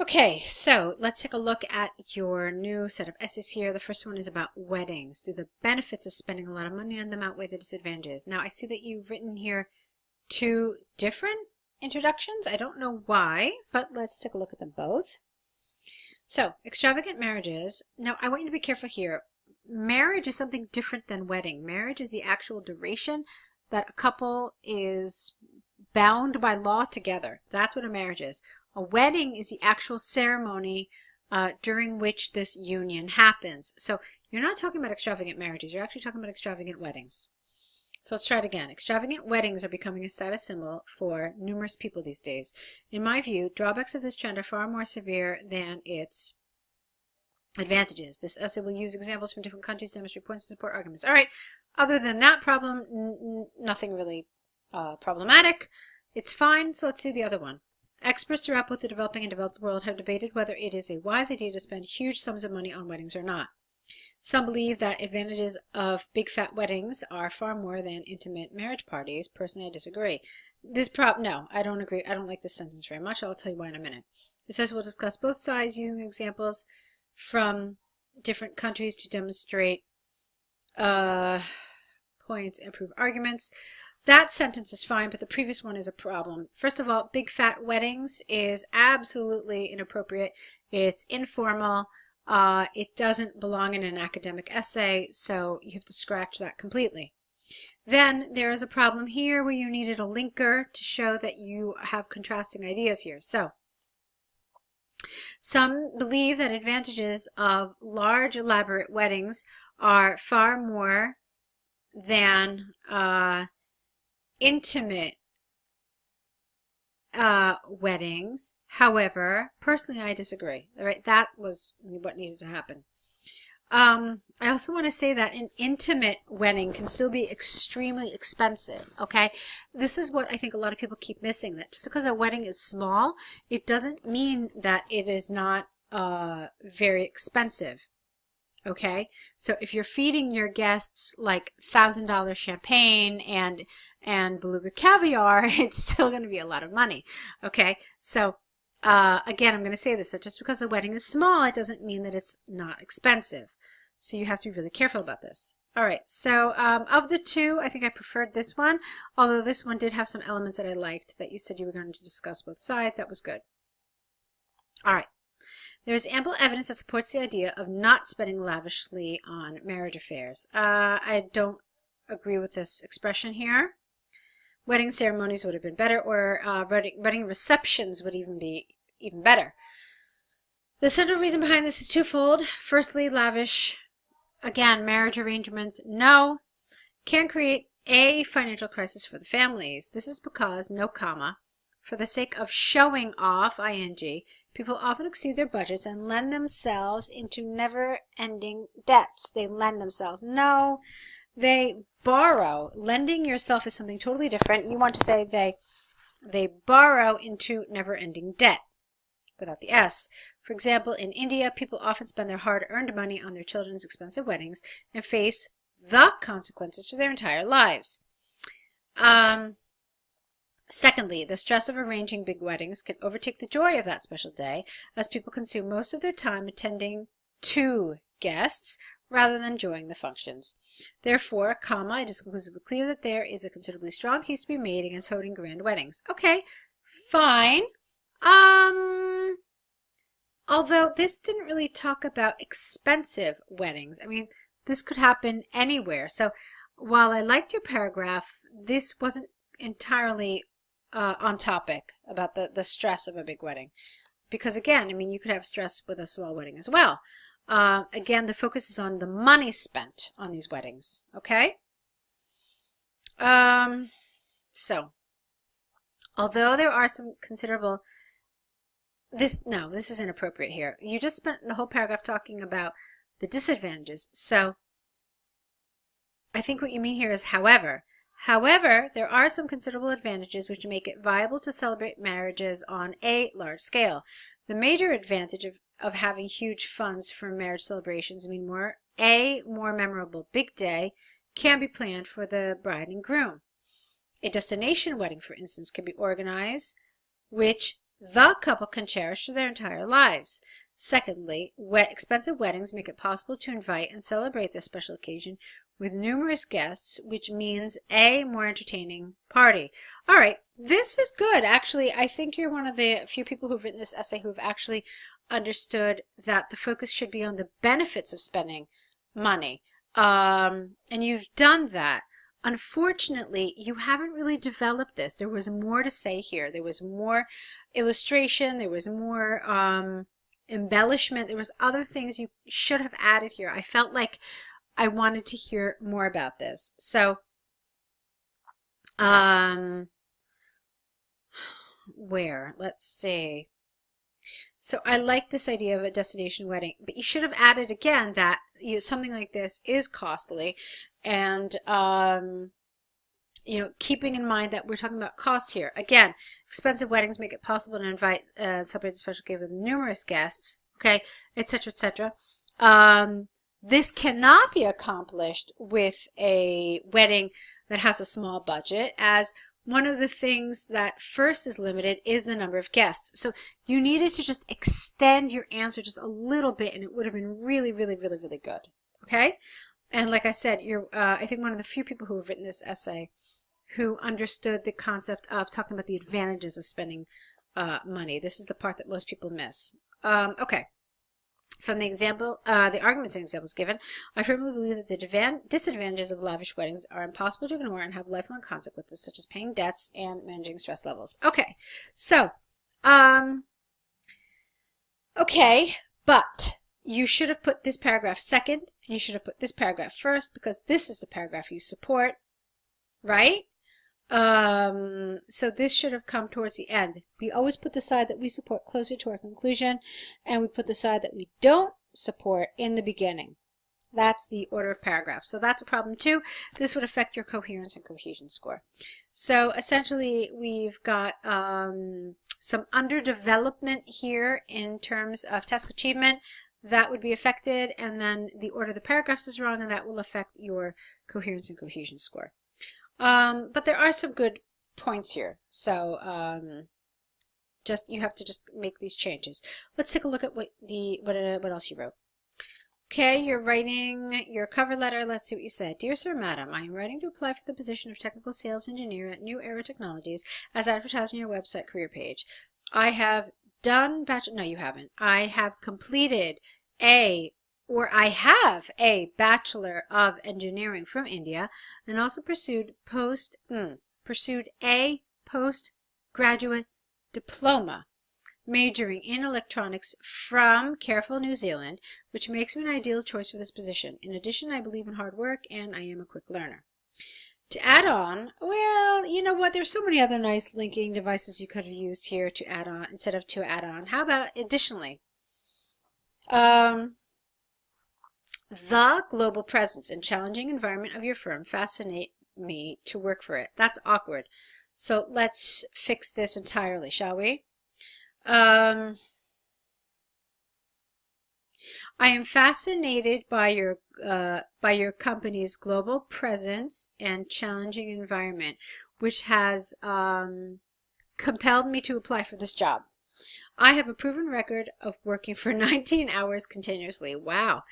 Okay, so let's take a look at your new set of essays here. The first one is about weddings. Do the benefits of spending a lot of money on them outweigh the disadvantages? Now, I see that you've written here two different introductions. I don't know why, but let's take a look at them both. So, extravagant marriages. Now, I want you to be careful here. Marriage is something different than wedding. Marriage is the actual duration that a couple is bound by law together. That's what a marriage is. A wedding is the actual ceremony during which this union happens. So you're not talking about extravagant marriages. You're actually talking about extravagant weddings. So let's try it again. Extravagant weddings are becoming a status symbol for numerous people these days. In my view, drawbacks of this trend are far more severe than its advantages. This essay will use examples from different countries to demonstrate points and support arguments. All right. Other than that problem, nothing really problematic. It's fine. So let's see the other one. Experts throughout both the developing and developed world have debated whether it is a wise idea to spend huge sums of money on weddings or not. Some believe that advantages of big fat weddings are far more than intimate marriage parties. Personally, I disagree. No, I don't agree. I don't like this sentence very much. I'll tell you why in a minute. It says we'll discuss both sides using examples from different countries to demonstrate points and prove arguments. That sentence is fine, but the previous one is a problem. First of all, big fat weddings is absolutely inappropriate. It's informal. It doesn't belong in an academic essay, so you have to scratch that completely. Then there is a problem here where you needed a linker to show that you have contrasting ideas here. So, some believe that advantages of large, elaborate weddings are far more than intimate weddings. However, personally, I disagree. All right, that was what needed to happen. I also want to say that an intimate wedding can still be extremely expensive, okay? This is what I think a lot of people keep missing, that just because a wedding is small, it doesn't mean that it is not very expensive, okay? So if you're feeding your guests like $1,000 champagne and beluga caviar, it's still going to be a lot of money, okay? So again, I'm going to say this, that just because a wedding is small, it doesn't mean that it's not expensive. So you have to be really careful about this. All right, so of the two, I think I preferred this one, although this one did have some elements that I liked that you said you were going to discuss both sides. That was good. All right. There is ample evidence that supports the idea of not spending lavishly on marriage affairs. I don't agree with this expression here. Wedding ceremonies would have been better, or wedding receptions would even be better. The central reason behind this is twofold. Firstly, lavish, again, marriage arrangements, no, can create a financial crisis for the families. This is because, no comma, for the sake of showing off, ing, people often exceed their budgets and lend themselves into never-ending debts. They lend themselves. No, they borrow. Lending yourself is something totally different. You want to say they borrow into never-ending debt without the S. For example, in India, people often spend their hard-earned money on their children's expensive weddings and face the consequences for their entire lives. Secondly, the stress of arranging big weddings can overtake the joy of that special day, as people consume most of their time attending to guests rather than enjoying the functions. Therefore, comma, it is conclusively clear that there is a considerably strong case to be made against holding grand weddings. Okay, fine. Although this didn't really talk about expensive weddings. I mean, this could happen anywhere. So while I liked your paragraph, this wasn't entirely on topic about the stress of a big wedding. Because again, I mean, you could have stress with a small wedding as well. Again, the focus is on the money spent on these weddings, okay? So, although there are some considerable... This is inappropriate here. You just spent the whole paragraph talking about the disadvantages. So, I think what you mean here is however. However, there are some considerable advantages which make it viable to celebrate marriages on a large scale. The major advantage of having huge funds for marriage celebrations mean more memorable big day can be planned for the bride and groom. A destination wedding, for instance, can be organized, which the couple can cherish for their entire lives. Secondly, expensive weddings make it possible to invite and celebrate this special occasion with numerous guests, which means a more entertaining party. All right, this is good. Actually, I think you're one of the few people who've written this essay who have actually understood that the focus should be on the benefits of spending money. And you've done that. Unfortunately, you haven't really developed this. There was more to say here. There was more illustration. There was more embellishment. There was other things you should have added here. I felt like I wanted to hear more about this. So, where? Let's see. So I like this idea of a destination wedding, but you should have added again that something like this is costly, and keeping in mind that we're talking about cost here. Again, expensive weddings make it possible to invite celebrate a special gift with numerous guests, okay, etc., etc. This cannot be accomplished with a wedding that has a small budget, as one of the things that first is limited is the number of guests. So you needed to just extend your answer just a little bit, and it would have been really, really, really, really good. Okay? And like I said, you're I think one of the few people who have written this essay who understood the concept of talking about the advantages of spending money. This is the part that most people miss. Okay. From the example, the arguments and examples given, I firmly believe that the disadvantages of lavish weddings are impossible to ignore and have lifelong consequences, such as paying debts and managing stress levels. Okay, so, okay, but you should have put this paragraph second, and you should have put this paragraph first, because this is the paragraph you support, right? So this should have come towards the end. We always put the side that we support closer to our conclusion, and we put the side that we don't support in the beginning. That's the order of paragraphs. So that's a problem too. This would affect your coherence and cohesion score. So essentially we've got some underdevelopment here in terms of task achievement. That would be affected, and then the order of the paragraphs is wrong, and that will affect your coherence and cohesion score. But there are some good points here. So you have to just make these changes. Let's take a look at what else you wrote. Okay, you're writing your cover letter. Let's see what you said. Dear Sir, Madam, I am writing to apply for the position of Technical Sales Engineer at New Era Technologies as advertised on your website career page. I have done no, you haven't. I have completed I have a Bachelor of Engineering from India, and also pursued a postgraduate diploma majoring in electronics from Careful, New Zealand, which makes me an ideal choice for this position. In addition, I believe in hard work, and I am a quick learner. To add on, well, you know what? There's so many other nice linking devices you could have used here to add on instead of to add on. How about additionally? The global presence and challenging environment of your firm fascinate me to work for it. That's awkward. So let's fix this entirely, shall we? I am fascinated by your company's global presence and challenging environment, which has compelled me to apply for this job. I have a proven record of working for 19 hours continuously. Wow.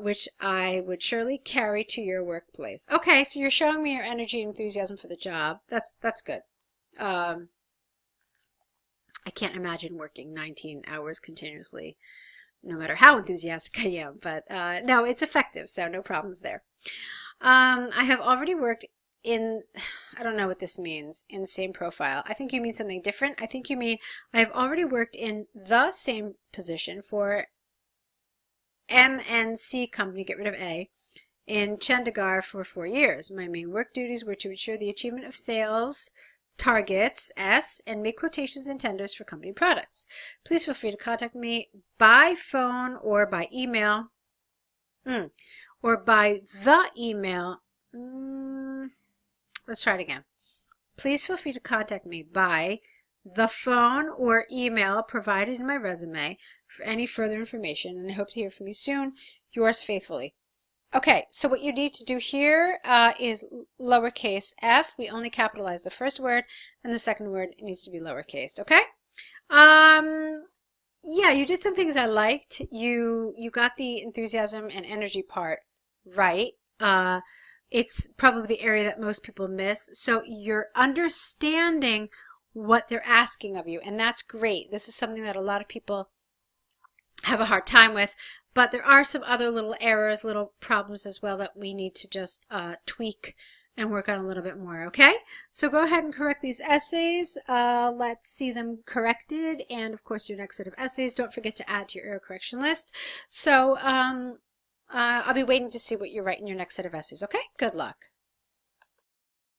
Which I would surely carry to your workplace. Okay, so you're showing me your energy and enthusiasm for the job. That's good. I can't imagine working 19 hours continuously, no matter how enthusiastic I am. But no, it's effective, so no problems there. I have already worked in, I don't know what this means, in the same profile. I think you mean something different. I think you mean I have already worked in the same position for MNC company, get rid of A, in Chandigarh for 4 years. My main work duties were to ensure the achievement of sales targets, S, and make quotations and tenders for company products. Please feel free to contact me by phone or by email, or by the email. Let's try it again. Please feel free to contact me by the phone or email provided in my resume for any further information, and I hope to hear from you soon. Yours faithfully. Okay, so what you need to do here is lowercase f. We only capitalize the first word, and the second word needs to be lowercase, okay? Yeah, you did some things I liked. You got the enthusiasm and energy part right. It's probably the area that most people miss. So you're understanding what they're asking of you, and that's great. This is something that a lot of people have a hard time with, but there are some other little errors, little problems as well that we need to just tweak and work on a little bit more, okay? So go ahead and correct these essays. Let's see them corrected, and of course your next set of essays. Don't forget to add to your error correction list. So I'll be waiting to see what you write in your next set of essays, okay? Good luck.